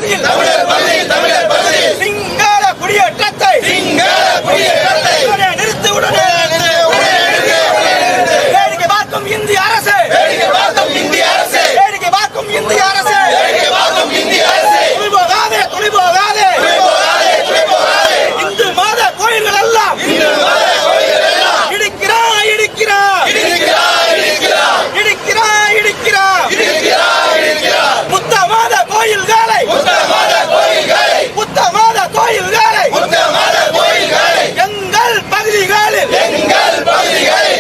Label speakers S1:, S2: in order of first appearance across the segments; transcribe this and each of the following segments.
S1: பகுதியில் சிங்கள குடியேற்றத்தை நிறுத்தி உடனே வேடிக்கை பார்க்கும் இந்திய அரசு வேடிக்கை பார்க்கும் இந்திய அரசு துணிபோகாதே இந்து மத கோயில்கள் எல்லாம் புத்த மத கோயில்களை எங்கள் பகுதிகளில்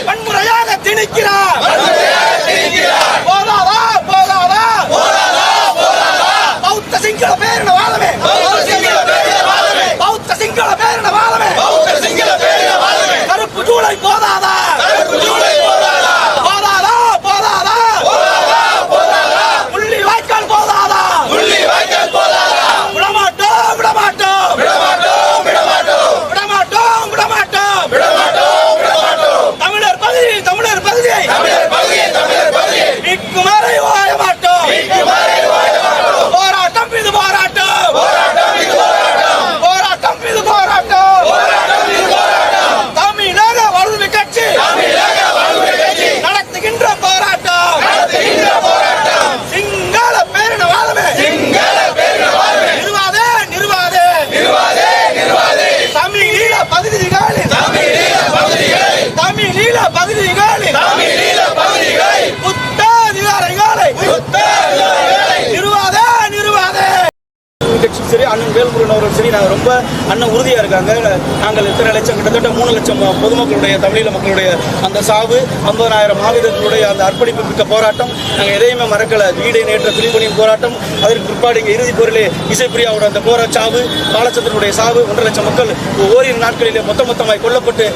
S1: வன்முறையாக திணிக்கிறார். போதாதா பௌத்த சிங்கள பேரினவாதமே கருப்பு ஜூலை போதாதா முள்ளிவாய்க்கால் போதாதா விடமாட்டோம் தமிழர் பகுதியை நிற்குமாறை ஓய மாட்டோம். போராட்டம் இது போராட்டம் தமிழக வலுமை கட்சி நடத்துகின்ற போராட்டம் சிங்கள பேரினவாதமே நிறுவாதே தமிழீழ பகுதிகளில் புத்த அதிகாரிகளை நிறுவாதே. கட்சியும் சரி அண்ணன் வேல்முருகன் அவர்கள் சரி நாங்கள் ரொம்ப அண்ணன் உறுதியாக இருக்காங்க. நாங்கள் இத்தனை லட்சம் கிட்டத்தட்ட 3 லட்சம் பொதுமக்களுடைய தமிழீழ மக்களுடைய அந்த சாவு 50,000 மாவீரர்களுடைய அந்த அர்ப்பணிப்பு மிக்க போராட்டம் நாங்கள் எதையுமே மறக்கலை. வீடை நேற்ற துணிபணியும் போராட்டம், அதற்கு பிற்பாடு இங்கே இறுதிப் போரிலே இசைப்பிரியாவோட அந்த சாவு, பாலச்சந்திரனுடைய சாவு, 1.5 லட்சம் மக்கள் ஓரிரு நாட்களிலே மொத்தமாய் கொல்லப்பட்டு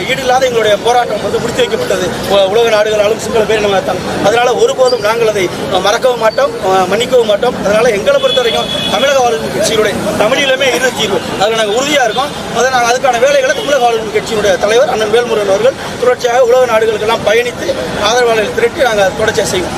S1: ஈடில்லாத எங்களுடைய போராட்டம் முடித்து வைக்கப்பட்டது உலக நாடுகளாலும் சிங்கள பேரினவாதத்தால். அதனால ஒருபோதும் நாங்கள் அதை மறக்கவும் மாட்டோம், மன்னிக்கவும் மாட்டோம். அதனால எங்களை பொறுத்த வரைக்கும் தமிழக வாழ்வு கட்சியினுடைய தமிழிலுமே இறுதி தீர்வு அதில் நாங்கள் உறுதியாக இருக்கோம். அதை நாங்கள் அதுக்கான வேலைகளை தமிழக வாழ்வு கட்சியினுடைய தலைவர் அண்ணன் வேல்முருகன் அவர்கள் தொடர்ச்சியாக உலக நாடுகளுக்கெல்லாம் பயணித்து ஆதரவாளர்கள் திரட்டி நாங்கள் தொடர்ச்சியாக செய்வோம்.